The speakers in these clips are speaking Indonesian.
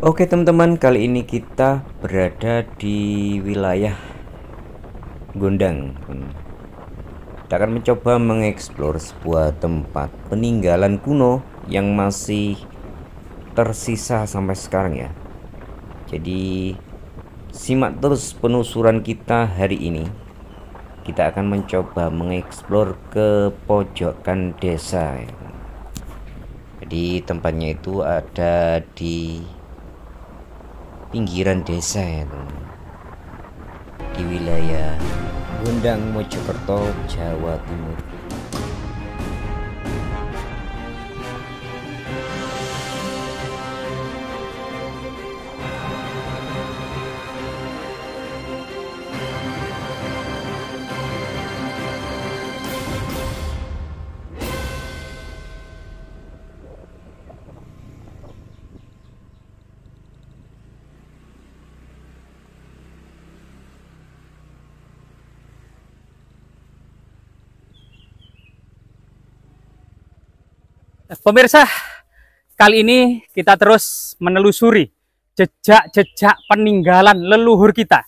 Oke teman-teman, kali ini kita berada di wilayah Gondang. Kita akan mencoba mengeksplor sebuah tempat peninggalan kuno yang masih tersisa sampai sekarang ya. Jadi simak terus penelusuran kita hari ini. Kita akan mencoba mengeksplor ke pojokan desa ya. Jadi tempatnya itu ada di pinggiran desa ya teman, di wilayah Gondang, Mojokerto, Jawa Timur. Pemirsa, kali ini kita terus menelusuri jejak-jejak peninggalan leluhur kita.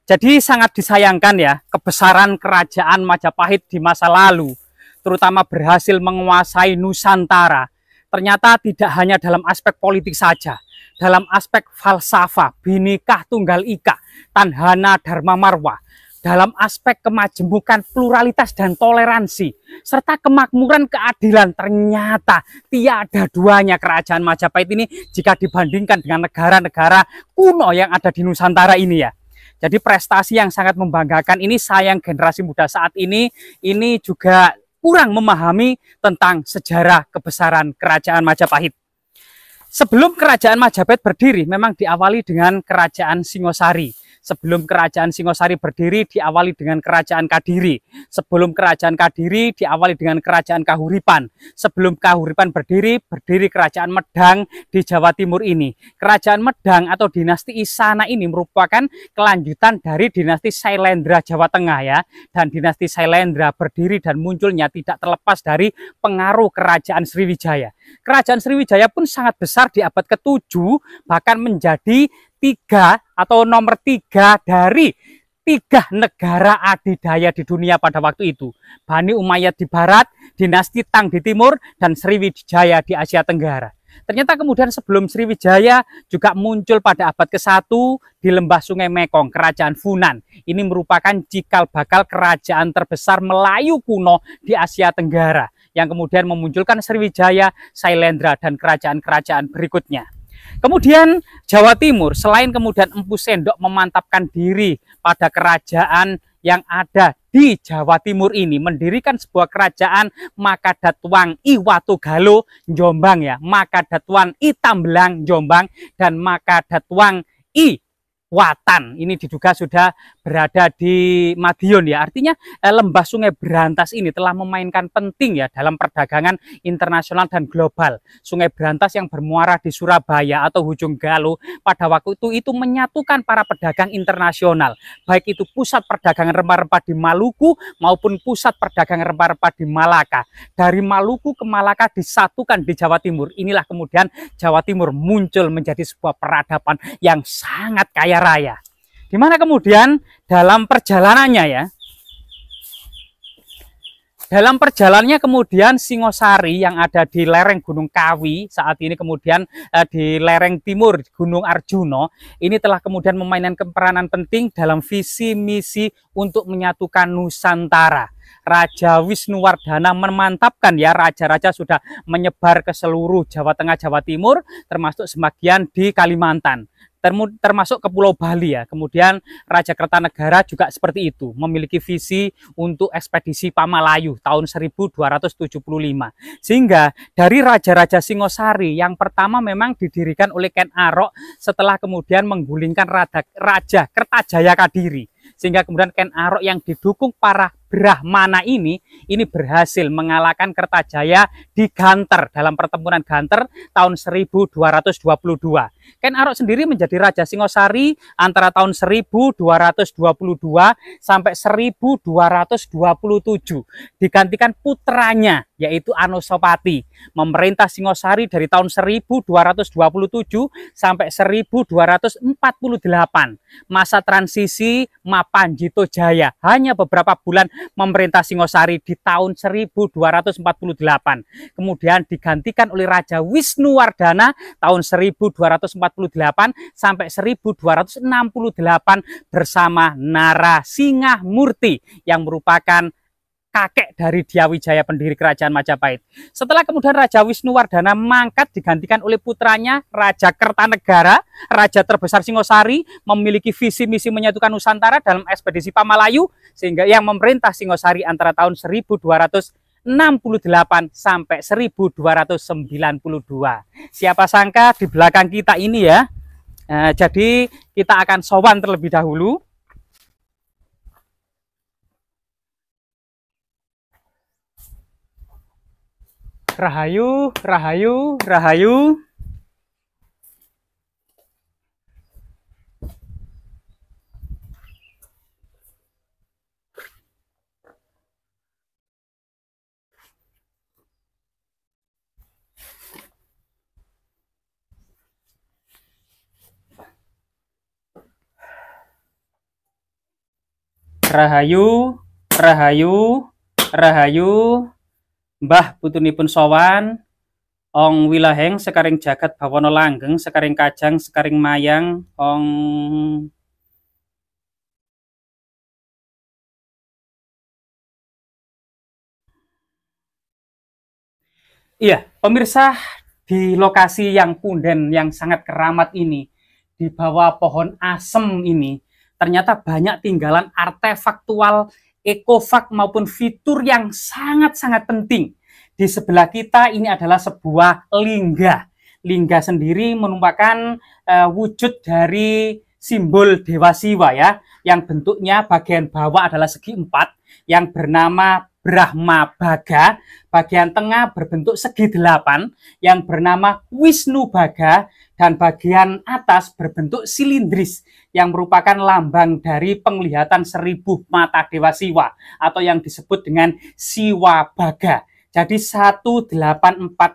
Jadi sangat disayangkan ya, kebesaran kerajaan Majapahit di masa lalu, terutama berhasil menguasai Nusantara, ternyata tidak hanya dalam aspek politik saja, dalam aspek falsafah, Bhinneka Tunggal Ika, Tanhana Dharma Marwa, dalam aspek kemajemukan, pluralitas dan toleransi, serta kemakmuran keadilan, ternyata tiada duanya kerajaan Majapahit ini jika dibandingkan dengan negara-negara kuno yang ada di Nusantara ini ya. Jadi prestasi yang sangat membanggakan ini, sayang generasi muda saat ini juga kurang memahami tentang sejarah kebesaran kerajaan Majapahit. Sebelum kerajaan Majapahit berdiri, memang diawali dengan kerajaan Singosari. Sebelum kerajaan Singosari berdiri, diawali dengan kerajaan Kadiri. Sebelum kerajaan Kadiri, diawali dengan kerajaan Kahuripan. Sebelum Kahuripan berdiri kerajaan Medang di Jawa Timur ini. Kerajaan Medang atau dinasti Isana ini merupakan kelanjutan dari dinasti Sailendra Jawa Tengah ya. Dan dinasti Sailendra berdiri dan munculnya tidak terlepas dari pengaruh kerajaan Sriwijaya. Kerajaan Sriwijaya pun sangat besar di abad ke-7, bahkan menjadi nomor 3 dari 3 negara adidaya di dunia pada waktu itu. Bani Umayyad di barat, dinasti Tang di timur, dan Sriwijaya di Asia Tenggara. Ternyata kemudian sebelum Sriwijaya juga muncul pada abad ke-1 di lembah Sungai Mekong, kerajaan Funan. Ini merupakan cikal bakal kerajaan terbesar Melayu kuno di Asia Tenggara, yang kemudian memunculkan Sriwijaya, Sailendra, dan kerajaan-kerajaan berikutnya. Kemudian Jawa Timur, selain kemudian Empu Sendok memantapkan diri pada kerajaan yang ada di Jawa Timur ini, mendirikan sebuah kerajaan Makadatuang I Watugalo Jombang ya, Makadatuang I Tambelang Jombang, dan Makadatuang I Watan. Ini diduga sudah berada di Madiun ya. Artinya lembah Sungai Berantas ini telah memainkan penting ya dalam perdagangan internasional dan global. Sungai Berantas yang bermuara di Surabaya atau Ujung Galuh pada waktu itu menyatukan para pedagang internasional. Baik itu pusat perdagangan rempah-rempah di Maluku maupun pusat perdagangan rempah-rempah di Malaka. Dari Maluku ke Malaka disatukan di Jawa Timur. Inilah kemudian Jawa Timur muncul menjadi sebuah peradaban yang sangat kaya raya. Dimana kemudian dalam perjalanannya kemudian Singosari yang ada di lereng Gunung Kawi saat ini, kemudian di lereng timur Gunung Arjuno, ini telah kemudian memainkan peranan penting dalam visi misi untuk menyatukan Nusantara. Raja Wisnuwardana memantapkan ya, raja-raja sudah menyebar ke seluruh Jawa Tengah, Jawa Timur, termasuk sebagian di Kalimantan, termasuk ke Pulau Bali ya. Kemudian Raja Kertanegara juga seperti itu, memiliki visi untuk ekspedisi Pamalayu tahun 1275. Sehingga dari raja-raja Singosari yang pertama memang didirikan oleh Ken Arok setelah kemudian menggulingkan Raja Kertajaya Kadiri. Sehingga kemudian Ken Arok yang didukung para Brahmana ini berhasil mengalahkan Kertajaya di Ganter dalam pertempuran Ganter tahun 1222. Ken Arok sendiri menjadi Raja Singosari antara tahun 1222 sampai 1227. Digantikan putranya yaitu Anusapati memerintah Singosari dari tahun 1227 sampai 1248. Masa transisi Mapanjito Jaya hanya beberapa bulan memerintah Singosari di tahun 1248. Kemudian digantikan oleh Raja Wisnuwardana tahun 1248 sampai 1268 bersama Narasingah Murti yang merupakan kakek dari Dyawijaya pendiri kerajaan Majapahit. Setelah kemudian Raja Wisnuwardana mangkat digantikan oleh putranya Raja Kertanegara, raja terbesar Singosari, memiliki visi misi menyatukan Nusantara dalam ekspedisi Pamalayu sehingga yang memerintah Singosari antara tahun 1268 sampai 1292. Siapa sangka di belakang kita ini ya. Jadi kita akan sowan terlebih dahulu. Rahayu, rahayu, rahayu. Rahayu, rahayu, rahayu. Mbah putunipun sowan ong wilaheng sekaring jagat bawana langgeng sekaring kajang sekaring mayang ong iya pemirsa, di lokasi yang punden yang sangat keramat ini di bawah pohon asem ini ternyata banyak tinggalan artefaktual ekofak maupun fitur yang sangat-sangat penting. Di sebelah kita ini adalah sebuah lingga. Lingga sendiri merupakan wujud dari simbol Dewa Siwa ya, yang bentuknya bagian bawah adalah segi empat, yang bernama Brahma Baga, bagian tengah berbentuk segi delapan, yang bernama Wisnu Baga, dan bagian atas berbentuk silindris yang merupakan lambang dari penglihatan 1000 mata Dewa Siwa atau yang disebut dengan Siwa Baga. Jadi 184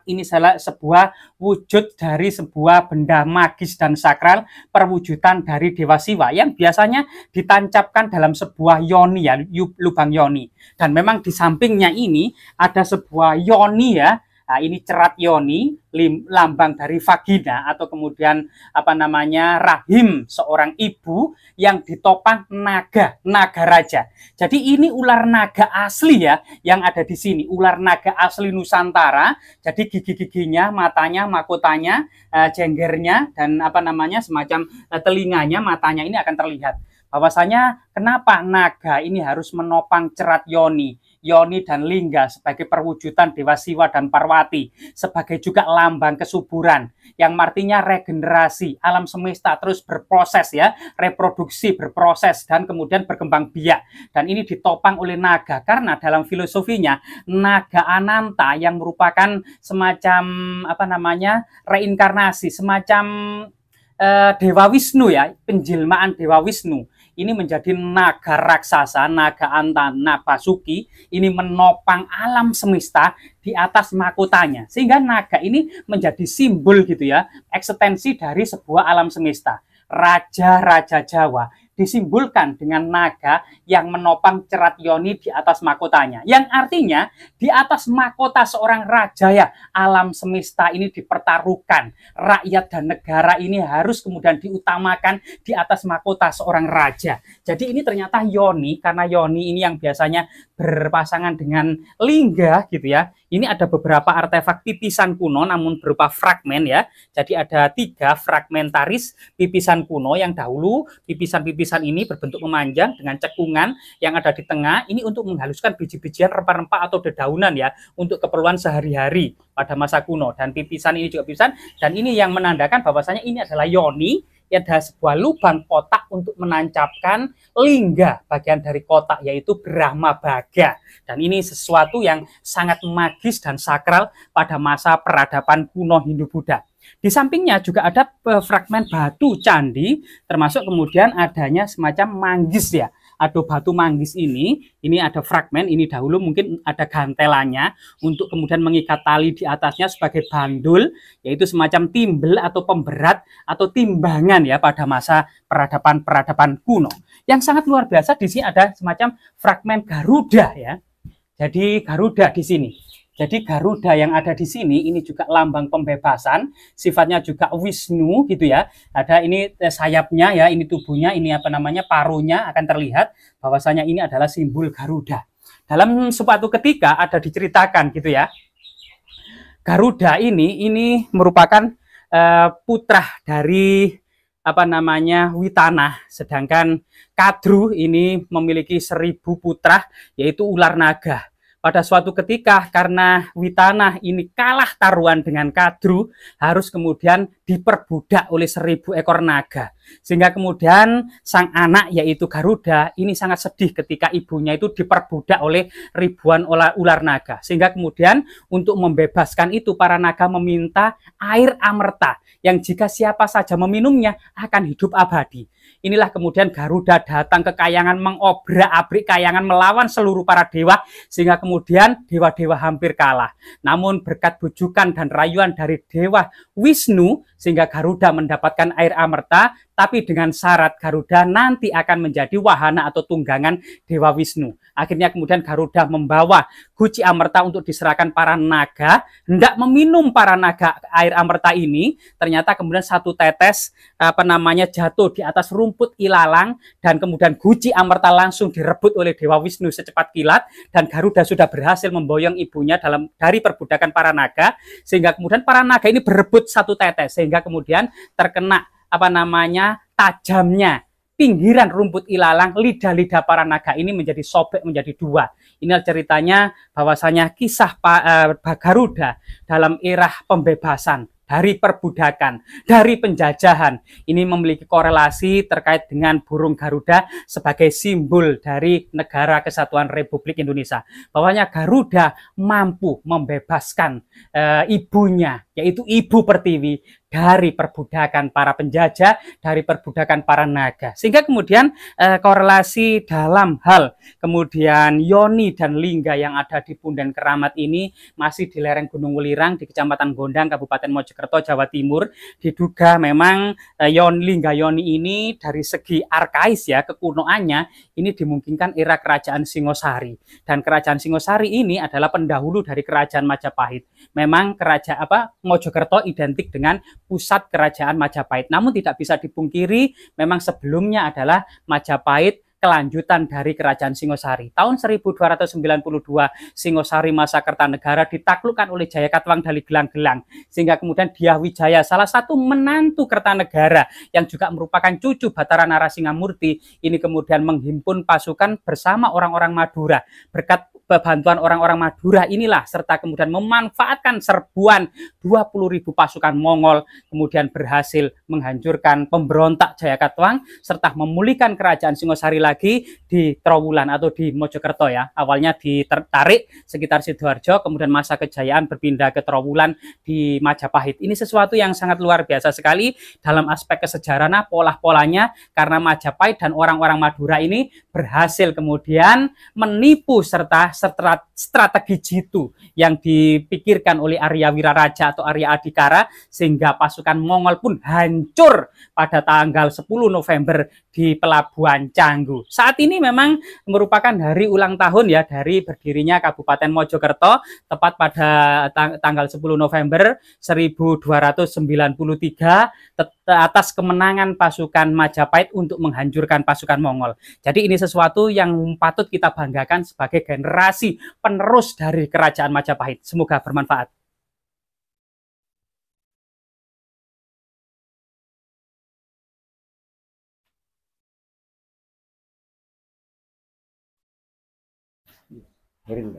ini adalah sebuah wujud dari sebuah benda magis dan sakral perwujudan dari Dewa Siwa yang biasanya ditancapkan dalam sebuah yoni ya, lubang yoni. Dan memang di sampingnya ini ada sebuah yoni ya. Nah, ini cerat yoni, lambang dari vagina atau kemudian apa namanya rahim seorang ibu yang ditopang naga, naga raja. Jadi ini ular naga asli ya yang ada di sini, ular naga asli Nusantara. Jadi gigi-giginya, matanya, mahkotanya, jenggernya dan apa namanya semacam telinganya, matanya ini akan terlihat. Bahwasanya kenapa naga ini harus menopang cerat yoni, yoni dan lingga sebagai perwujudan Dewa Siwa dan Parwati, sebagai juga lambang kesuburan yang artinya regenerasi alam semesta terus berproses ya, reproduksi berproses dan kemudian berkembang biak. Dan ini ditopang oleh naga karena dalam filosofinya naga Ananta yang merupakan semacam apa namanya reinkarnasi, semacam Dewa Wisnu ya, penjelmaan Dewa Wisnu. Ini menjadi naga raksasa, naga Antana Basuki, ini menopang alam semesta di atas mahkotanya. Sehingga naga ini menjadi simbol gitu ya, ekstensi dari sebuah alam semesta. Raja-raja Jawa disimbolkan dengan naga yang menopang cerat yoni di atas mahkotanya. Yang artinya di atas mahkota seorang raja ya, alam semesta ini dipertaruhkan. Rakyat dan negara ini harus kemudian diutamakan di atas mahkota seorang raja. Jadi ini ternyata yoni, karena yoni ini yang biasanya berpasangan dengan lingga gitu ya. Ini ada beberapa artefak pipisan kuno namun berupa fragmen ya. Jadi ada 3 fragmentaris pipisan kuno yang dahulu pipisan-pipisan ini berbentuk memanjang dengan cekungan yang ada di tengah. Ini untuk menghaluskan biji-bijian rempah-rempah atau dedaunan ya untuk keperluan sehari-hari pada masa kuno. Dan pipisan ini juga pipisan dan ini yang menandakan bahwasanya ini adalah yoni ada sebuah lubang kotak untuk menancapkan lingga bagian dari kotak, yaitu Brahma Baga. Dan ini sesuatu yang sangat magis dan sakral pada masa peradaban kuno Hindu-Buddha. Di sampingnya juga ada fragmen batu candi, termasuk kemudian adanya semacam manggis ya. Ada batu manggis ini ada fragmen, ini dahulu mungkin ada gantelannya untuk kemudian mengikat tali di atasnya sebagai bandul, yaitu semacam timbel atau pemberat atau timbangan ya pada masa peradaban kuno. Yang sangat luar biasa di sini ada semacam fragmen Garuda ya. Jadi Garuda di sini. Jadi Garuda yang ada di sini ini juga lambang pembebasan, sifatnya juga Wisnu gitu ya. Ada ini sayapnya ya, ini tubuhnya, ini apa namanya paruhnya akan terlihat bahwasanya ini adalah simbol Garuda. Dalam suatu ketika ada diceritakan gitu ya. Garuda ini merupakan putra dari apa namanya Witanah, sedangkan Kadru ini memiliki 1000 putra yaitu ular naga. Pada suatu ketika karena Witanah ini kalah taruhan dengan Kadru, harus kemudian diperbudak oleh 1000 ekor naga. Sehingga kemudian sang anak yaitu Garuda ini sangat sedih ketika ibunya itu diperbudak oleh ribuan ular naga. Sehingga kemudian untuk membebaskan itu para naga meminta air amerta yang jika siapa saja meminumnya akan hidup abadi. Inilah kemudian Garuda datang ke Kayangan mengobrak-abrik Kayangan melawan seluruh para dewa sehingga kemudian dewa-dewa hampir kalah. Namun berkat bujukan dan rayuan dari dewa Wisnu sehingga Garuda mendapatkan air amerta, tapi dengan syarat Garuda nanti akan menjadi wahana atau tunggangan Dewa Wisnu. Akhirnya kemudian Garuda membawa guci amerta untuk diserahkan para naga, hendak meminum para naga air amerta ini, ternyata kemudian satu tetes apa namanya jatuh di atas rumput ilalang dan kemudian guci amerta langsung direbut oleh Dewa Wisnu secepat kilat dan Garuda sudah berhasil memboyong ibunya dari perbudakan para naga sehingga kemudian para naga ini berebut satu tetes sehingga kemudian terkena apa namanya tajamnya pinggiran rumput ilalang, lidah-lidah para naga ini menjadi sobek menjadi dua. Inilah ceritanya bahwasanya kisah Garuda dalam era pembebasan dari perbudakan, dari penjajahan. Ini memiliki korelasi terkait dengan burung Garuda sebagai simbol dari Negara Kesatuan Republik Indonesia. Bahwanya Garuda mampu membebaskan ibunya, yaitu Ibu Pertiwi, dari perbudakan para penjajah, dari perbudakan para naga. Sehingga kemudian korelasi dalam hal kemudian yoni dan lingga yang ada di Punden Keramat ini masih di lereng Gunung Welirang di Kecamatan Gondang, Kabupaten Mojokerto, Jawa Timur. Diduga memang lingga yoni ini dari segi arkais ya, kekunoannya ini dimungkinkan era Kerajaan Singosari. Dan Kerajaan Singosari ini adalah pendahulu dari Kerajaan Majapahit. Memang kerajaan Mojokerto identik dengan pusat kerajaan Majapahit. Namun tidak bisa dipungkiri memang sebelumnya adalah Majapahit kelanjutan dari Kerajaan Singosari. Tahun 1292 Singosari masa Kertanegara ditaklukkan oleh Jayakatwang dari Gelang-Gelang sehingga kemudian Dyah Wijaya salah satu menantu Kertanegara yang juga merupakan cucu Batara Narasingamurti ini kemudian menghimpun pasukan bersama orang-orang Madura. Berkat bantuan orang-orang Madura inilah serta kemudian memanfaatkan serbuan 20.000 pasukan Mongol kemudian berhasil menghancurkan pemberontak Jayakatwang serta memulihkan Kerajaan Singosari lagi di Trowulan atau di Mojokerto ya. Awalnya ditarik sekitar Sidoarjo, kemudian masa kejayaan berpindah ke Trowulan di Majapahit. Ini sesuatu yang sangat luar biasa sekali dalam aspek kesejarahan pola-polanya karena Majapahit dan orang-orang Madura ini berhasil kemudian menipu serta strategi jitu yang dipikirkan oleh Arya Wiraraja atau Arya Adikara sehingga pasukan Mongol pun hancur pada tanggal 10 November di Pelabuhan Canggu. Saat ini memang merupakan hari ulang tahun ya dari berdirinya Kabupaten Mojokerto tepat pada tanggal 10 November 1293 atas kemenangan pasukan Majapahit untuk menghancurkan pasukan Mongol. Jadi ini sesuatu yang patut kita banggakan sebagai generasi penerus dari Kerajaan Majapahit. Semoga bermanfaat. Miring,